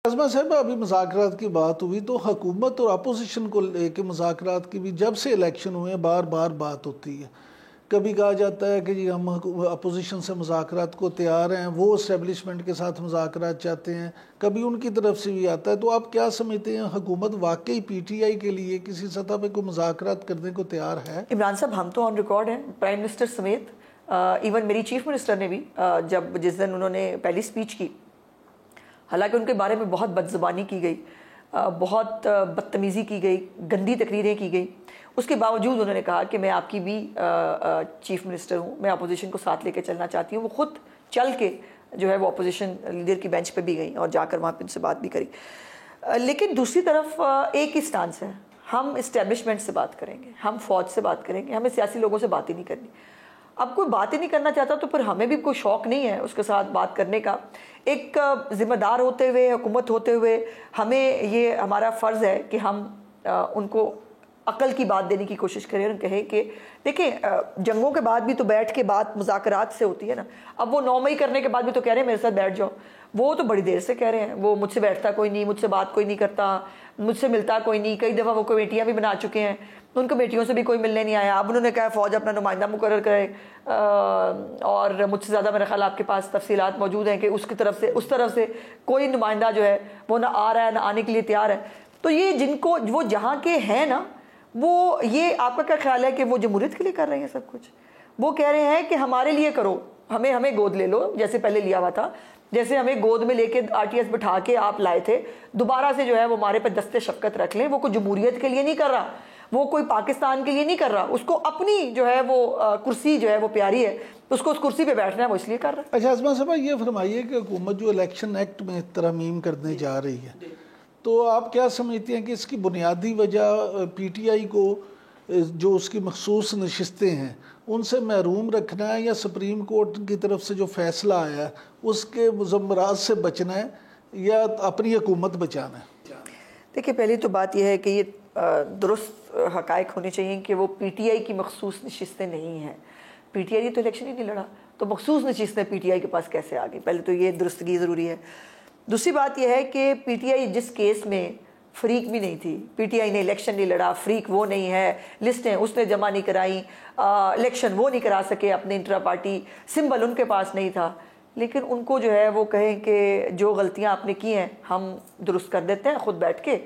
اعظم صاحب ابھی مذاکرات کی بات ہوئی تو حکومت اور اپوزیشن کو لے کے مذاکرات کی بھی جب سے الیکشن ہوئے ہیں بار بار بات ہوتی ہے. کبھی کہا جاتا ہے کہ جی ہم اپوزیشن سے مذاکرات کو تیار ہیں, وہ اسٹیبلشمنٹ کے ساتھ مذاکرات چاہتے ہیں, کبھی ان کی طرف سے بھی آتا ہے. تو آپ کیا سمجھتے ہیں حکومت واقعی پی ٹی آئی کے لیے کسی سطح پہ کوئی مذاکرات کرنے کو تیار ہے؟ عمران صاحب ہم تو آن ریکارڈ ہیں, پرائم منسٹر سمیت, ایون میری چیف منسٹر نے بھی جس دن انہوں نے پہلی سپیچ کی, حالانکہ ان کے بارے میں بہت بد زبانی کی گئی, بہت بدتمیزی کی گئی, گندی تقریریں کی گئی, اس کے باوجود انہوں نے کہا کہ میں آپ کی بھی چیف منسٹر ہوں, میں اپوزیشن کو ساتھ لے کے چلنا چاہتی ہوں. وہ خود چل کے جو ہے وہ اپوزیشن لیڈر کی بینچ پہ بھی گئی اور جا کر وہاں پہ ان سے بات بھی کری. لیکن دوسری طرف ایک ہی سٹانس ہے, ہم اسٹیبلشمنٹ سے بات کریں گے, ہم فوج سے بات کریں گے, ہمیں سیاسی لوگوں سے بات ہی نہیں کرنی. اب کوئی بات ہی نہیں کرنا چاہتا تو پھر ہمیں بھی کوئی شوق نہیں ہے اس کے ساتھ بات کرنے کا. ایک ذمہ دار ہوتے ہوئے, حکومت ہوتے ہوئے, ہمیں یہ ہمارا فرض ہے کہ ہم ان کو عقل کی بات دینے کی کوشش کریں اور کہیں کہ دیکھیں جنگوں کے بعد بھی تو بیٹھ کے بات مذاکرات سے ہوتی ہے نا. اب وہ 9 مئی کرنے کے بعد بھی تو کہہ رہے ہیں میرے ساتھ بیٹھ جاؤ, وہ تو بڑی دیر سے کہہ رہے ہیں, وہ مجھ سے بیٹھتا کوئی نہیں, مجھ سے بات کوئی نہیں کرتا, مجھ سے ملتا کوئی نہیں. کئی دفعہ وہ کمیٹیاں بھی بنا چکے ہیں, ان کمیٹیوں سے بھی کوئی ملنے نہیں آیا. اب انہوں نے کہا فوج اپنا نمائندہ مقرر کرے, اور مجھ سے زیادہ میرا خیال آپ کے پاس تفصیلات موجود ہیں کہ اس طرف سے کوئی نمائندہ جو ہے وہ نہ آ رہا ہے نہ آنے کے لیے تیار ہے. تو یہ جن کو وہ جہاں کے ہیں نا, وہ یہ آپ کا کیا خیال ہے کہ وہ جمہوریت کے لیے کر رہے ہیں سب کچھ؟ وہ کہہ رہے ہیں کہ ہمارے لیے کرو, ہمیں گود لے لو جیسے پہلے لیا ہوا تھا, جیسے ہمیں گود میں لے کے آر ٹی ایس بٹھا کے آپ لائے تھے, دوبارہ سے جو ہے وہ ہمارے پہ دست شفقت رکھ لیں. وہ کوئی جمہوریت کے لیے نہیں کر رہا, وہ کوئی پاکستان کے لیے نہیں کر رہا, اس کو اپنی جو ہے وہ کرسی جو ہے وہ پیاری ہے, اس کو اس کرسی پہ بیٹھنا ہے, وہ اس لیے کر رہا ہے. اچھا اعظم صاحب یہ فرمائیے کہ حکومت جو الیکشن ایکٹ میں ترمیم کرنے جا رہی ہے, تو آپ کیا سمجھتے ہیں کہ اس کی بنیادی وجہ پی ٹی آئی کو جو اس کی مخصوص نشستیں ہیں ان سے محروم رکھنا ہے, یا سپریم کورٹ کی طرف سے جو فیصلہ آیا ہے اس کے مضمرات سے بچنا ہے, یا اپنی حکومت بچانا ہے؟ دیکھیں پہلی تو بات یہ ہے کہ یہ درست حقائق ہونے چاہیے کہ وہ پی ٹی آئی کی مخصوص نشستیں نہیں ہیں. پی ٹی آئی تو الیکشن ہی نہیں لڑا, تو مخصوص نشستیں پی ٹی آئی کے پاس کیسے آ گئی؟ پہلے تو یہ درستگی ضروری ہے. دوسری بات یہ ہے کہ پی ٹی آئی جس کیس میں فریق بھی نہیں تھی, پی ٹی آئی نے الیکشن نہیں لڑا, فریق وہ نہیں ہے, لسٹیں اس نے جمع نہیں کرائیں, الیکشن وہ نہیں کرا سکے, اپنے انٹرا پارٹی سمبل ان کے پاس نہیں تھا, لیکن ان کو جو ہے وہ کہیں کہ جو غلطیاں آپ نے کی ہیں ہم درست کر دیتے ہیں خود بیٹھ کے,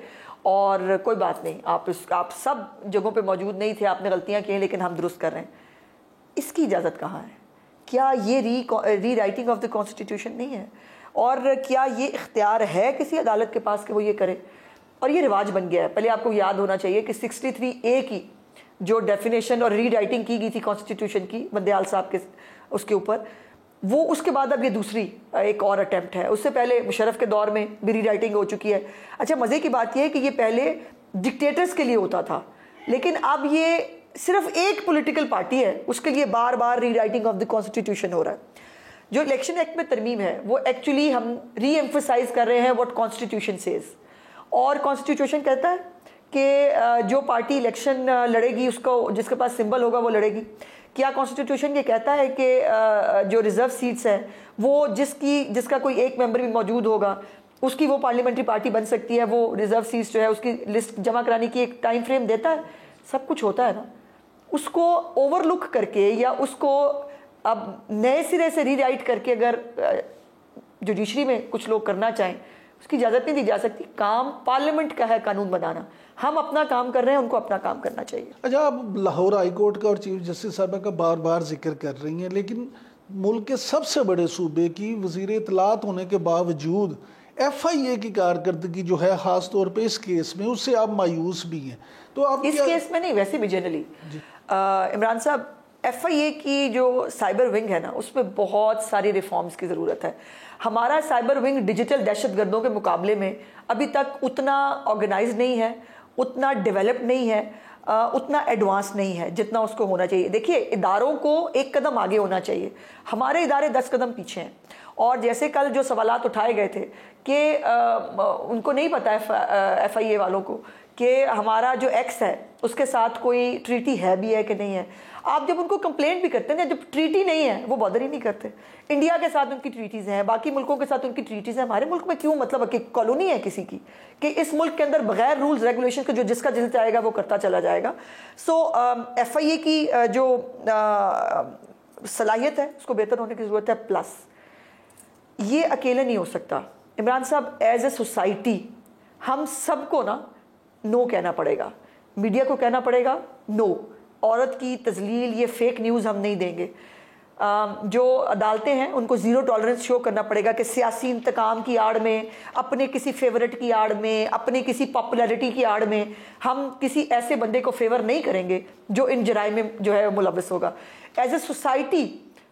اور کوئی بات نہیں, آپ سب جگہوں پہ موجود نہیں تھے, آپ نے غلطیاں کی ہیں لیکن ہم درست کر رہے ہیں. اس کی اجازت کہاں ہے؟ کیا یہ ری رائٹنگ آف دا کانسٹیٹیوشن نہیں ہے؟ اور کیا یہ اختیار ہے کسی عدالت کے پاس کہ وہ یہ کرے؟ اور یہ رواج بن گیا ہے. پہلے آپ کو یاد ہونا چاہیے کہ 63A کی جو ڈیفینیشن اور ری رائٹنگ کی گئی تھی کانسٹیٹیوشن کی بندیال صاحب کے اس کے اوپر, وہ اس کے بعد اب یہ دوسری ایک اور اٹیمپٹ ہے. اس سے پہلے مشرف کے دور میں بھی ری رائٹنگ ہو چکی ہے. اچھا مزے کی بات یہ ہے کہ یہ پہلے ڈکٹیٹرز کے لیے ہوتا تھا, لیکن اب یہ صرف ایک پولیٹیکل پارٹی ہے, اس کے لیے بار بار ری رائٹنگ آف دی کانسٹیٹیوشن ہو رہا ہے. جو الیکشن ایکٹ میں ترمیم ہے وہ ایکچولی ہم ری ایمفسائز کر رہے ہیں واٹ کانسٹیٹیوشن سیز. اور کانسٹیٹیوشن کہتا ہے کہ جو پارٹی الیکشن لڑے گی اس کو جس کے پاس سمبل ہوگا وہ لڑے گی. کیا کانسٹیٹیوشن یہ کہتا ہے کہ جو ریزرو سیٹس ہیں وہ جس کا کوئی ایک ممبر بھی موجود ہوگا اس کی وہ پارلیمنٹری پارٹی بن سکتی ہے, وہ ریزرو سیٹس جو ہے اس کی لسٹ جمع کرانے کی ایک ٹائم فریم دیتا ہے؟ سب کچھ ہوتا ہے نا. اس کو اوور لک کر کے یا اس کو اب نئے سرے سے ری رائٹ کر کے اگر جوڈیشری میں کچھ لوگ کرنا چاہیں اس کی اجازت نہیں دی جا سکتی. کام پارلیمنٹ کا ہے قانون بنانا, ہم اپنا کام کر رہے ہیں, ان کو اپنا کام کرنا چاہیے. اچھا آپ لاہور ہائی کورٹ کا اور چیف جسٹس صاحبہ کا بار بار ذکر کر رہی ہیں, لیکن ملک کے سب سے بڑے صوبے کی وزیر اطلاعات ہونے کے باوجود ایف آئی اے کی کارکردگی جو ہے خاص طور پہ اس کیس میں اس سے آپ مایوس بھی ہیں. تو آپ اس کیس میں نہیں, ویسے بھی جنرلی عمران صاحب ایف آئی اے کی جو سائبر ونگ ہے نا اس میں بہت ساری ریفارمز کی ضرورت ہے. ہمارا سائبر ونگ ڈیجیٹل دہشت گردوں کے مقابلے میں ابھی تک اتنا آرگنائز نہیں ہے, اتنا ڈیولپ نہیں ہے, اتنا ایڈوانس نہیں ہے جتنا اس کو ہونا چاہیے. دیکھیے اداروں کو ایک قدم آگے ہونا چاہیے, ہمارے ادارے 10 قدم پیچھے ہیں. اور جیسے کل جو سوالات اٹھائے گئے تھے کہ ان کو نہیں پتا ایف آئی اے والوں کو کہ ہمارا جو ایکس ہے اس کے ساتھ کوئی ٹریٹی ہے بھی ہے کہ نہیں ہے. آپ جب ان کو کمپلینٹ بھی کرتے ہیں جب ٹریٹی نہیں ہے وہ بادر ہی نہیں کرتے. انڈیا کے ساتھ ان کی ٹریٹیز ہیں, باقی ملکوں کے ساتھ ان کی ٹریٹیز ہیں, ہمارے ملک میں کیوں مطلب کہ کالونی ہے کسی کی کہ اس ملک کے اندر بغیر رولز ریگولیشن کے جو جس کا جس چاہے گا وہ کرتا چلا جائے گا. سو ایف آئی اے کی جو صلاحیت ہے اس کو بہتر ہونے کی ضرورت ہے. پلس یہ اکیلے نہیں ہو سکتا عمران صاحب, ایز اے سوسائٹی ہم سب کو نا نو کہنا پڑے گا. میڈیا کو کہنا پڑے گا نو, عورت کی تذلیل یہ فیک نیوز ہم نہیں دیں گے. جو عدالتیں ہیں ان کو زیرو ٹالرنس شو کرنا پڑے گا کہ سیاسی انتقام کی آڑ میں, اپنے کسی فیورٹ کی آڑ میں, اپنے کسی پاپولیرٹی کی آڑ میں ہم کسی ایسے بندے کو فیور نہیں کریں گے جو ان جرائم میں جو ہے ملوث ہوگا. ایز اے سوسائٹی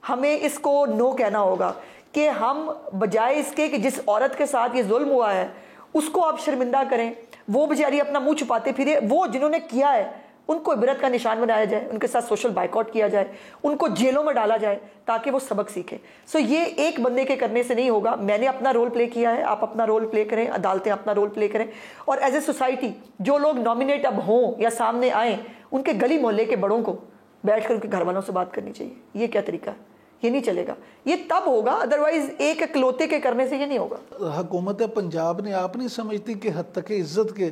ہمیں اس کو نو کہنا ہوگا کہ ہم بجائے اس کے کہ جس عورت کے ساتھ یہ ظلم ہوا ہے اس کو آپ شرمندہ کریں, وہ بیچاری اپنا منہ چھپاتے پھرے, وہ جنہوں نے کیا ہے ان کو عبرت کا نشان بنایا جائے, ان کے ساتھ سوشل بائیکاٹ کیا جائے, ان کو جیلوں میں ڈالا جائے تاکہ وہ سبق سیکھیں. سو یہ ایک بندے کے کرنے سے نہیں ہوگا. میں نے اپنا رول پلے کیا ہے, آپ اپنا رول پلے کریں, عدالتیں اپنا رول پلے کریں, اور ایز اے سوسائٹی جو لوگ نامینیٹ اب ہوں یا سامنے آئیں ان کے گلی محلے کے بڑوں کو بیٹھ کر ان کے گھر والوں سے بات کرنی چاہیے. یہ کیا طریقہ ہے؟ یہ نہیں چلے گا, یہ تب ہوگا, ادروائز ایک اکلوتے کے کرنے سے یہ نہیں ہوگا. حکومت پنجاب نے آپ نہیں سمجھتی کہ حد تک عزت کے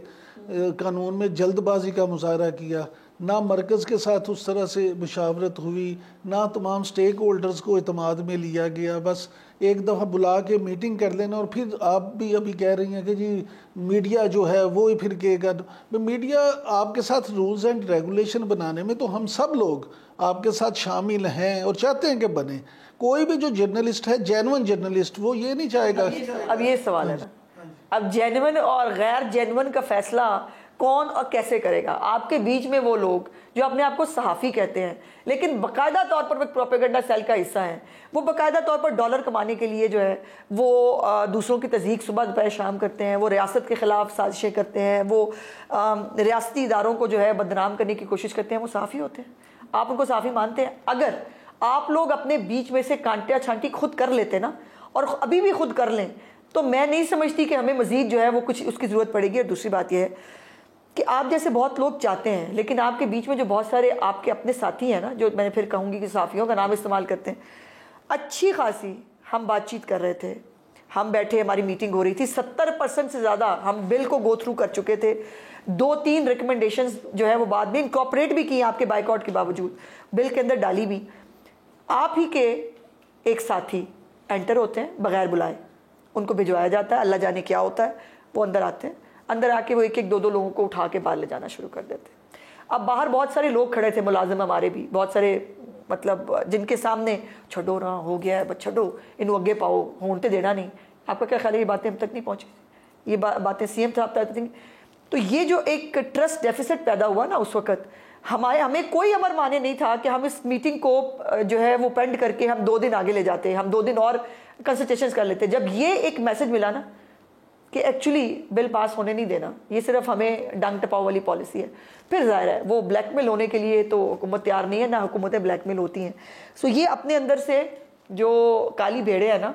قانون میں جلد بازی کا مظاہرہ کیا, نہ مرکز کے ساتھ اس طرح سے مشاورت ہوئی, نہ تمام سٹیک ہولڈرز کو اعتماد میں لیا گیا, بس ایک دفعہ بلا کے میٹنگ کر لینا, اور پھر آپ بھی ابھی کہہ رہی ہیں کہ جی میڈیا جو ہے وہ ہی پھر کہے گا. میڈیا آپ کے ساتھ رولز اینڈ ریگولیشن بنانے میں تو ہم سب لوگ آپ کے ساتھ شامل ہیں اور چاہتے ہیں کہ بنے. کوئی بھی جو جرنلسٹ ہے, جینون جرنلسٹ, وہ یہ نہیں چاہے گا. اب یہ سوال ہے نا, اب جینون اور غیر جینون کا فیصلہ کون اور کیسے کرے گا؟ آپ کے بیچ میں وہ لوگ جو اپنے آپ کو صحافی کہتے ہیں لیکن باقاعدہ طور پر ایک پروپیگنڈا سیل کا حصہ ہیں, وہ باقاعدہ طور پر ڈالر کمانے کے لیے جو ہے وہ دوسروں کی تضحیق صبح دوپہر شام کرتے ہیں, وہ ریاست کے خلاف سازشیں کرتے ہیں, وہ ریاستی اداروں کو جو ہے بدنام کرنے کی کوشش کرتے ہیں, وہ صحافی ہوتے ہیں. آپ ان کو صحافی مانتے ہیں؟ اگر آپ لوگ اپنے بیچ میں سے کانٹیا چھانٹی خود کر لیتے نا, اور ابھی بھی خود کر لیں, تو میں نہیں سمجھتی کہ ہمیں مزید جو ہے وہ کچھ اس کی ضرورت پڑے گی. اور دوسری بات یہ ہے کہ آپ جیسے بہت لوگ چاہتے ہیں, لیکن آپ کے بیچ میں جو بہت سارے آپ کے اپنے ساتھی ہیں نا, جو میں پھر کہوں گی کہ صحافیوں کا نام استعمال کرتے ہیں, اچھی خاصی ہم بات چیت کر رہے تھے, ہم بیٹھے, ہماری میٹنگ ہو رہی تھی, 70% سے زیادہ ہم بل کو گو تھرو کر چکے تھے, 2-3 ریکمنڈیشنز جو ہے وہ بعد میں انکارپوریٹ بھی کی آپ کے بائیکاٹ کے باوجود, بل کے اندر ڈالی بھی. آپ ہی کے ایک ساتھی انٹر ہوتے ہیں بغیر بلائے, ان کو بھجوایا جاتا ہے, اللہ جانے کیا ہوتا ہے, وہ اندر آتے ہیں, اندر آ کے وہ ایک دو لوگوں کو اٹھا کے باہر لے جانا شروع کر دیتے ہیں. اب باہر بہت سارے لوگ کھڑے تھے, ملازم ہمارے بھی بہت سارے, مطلب جن کے سامنے چھڈو رہا ہو گیا ہے, بس چھڈو انہوں اگے پاؤ, ہونتے دینا نہیں. آپ کا کیا خیال ہے یہ باتیں ہم تک نہیں پہنچی؟ یہ باتیں سی ایم صاحب تک تھیں. تو یہ جو ایک ٹرسٹ ڈیفیسٹ پیدا ہوا نا اس وقت, ہمیں کوئی امر مانے نہیں تھا کہ ہم اس میٹنگ کو جو ہے وہ پینڈ کر کے ہم 2 دن آگے لے جاتے, ہم 2 دن اور کنسلٹیشنز کر لیتے. جب یہ ایک میسج ملا نا کہ ایکچولی بل پاس ہونے نہیں دینا, یہ صرف ہمیں ڈانگ ٹپاؤ والی پالیسی ہے, پھر ظاہر ہے وہ بلیک میل ہونے کے لیے تو حکومت تیار نہیں ہے, نہ حکومتیں بلیک میل ہوتی ہیں. سو یہ اپنے اندر سے جو کالی بھیڑے ہیں نا,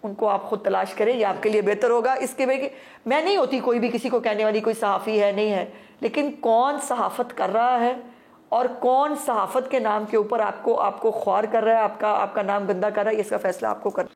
ان کو آپ خود تلاش کریں, یہ آپ کے لیے بہتر ہوگا. اس کے بھائی میں نہیں ہوتی کوئی بھی کسی کو کہنے والی کوئی صحافی ہے نہیں ہے, لیکن کون صحافت کر رہا ہے اور کون صحافت کے نام کے اوپر آپ کو خوار کر رہا ہے, آپ کا نام گندا کر رہا ہے, اس کا فیصلہ آپ کو کرنا.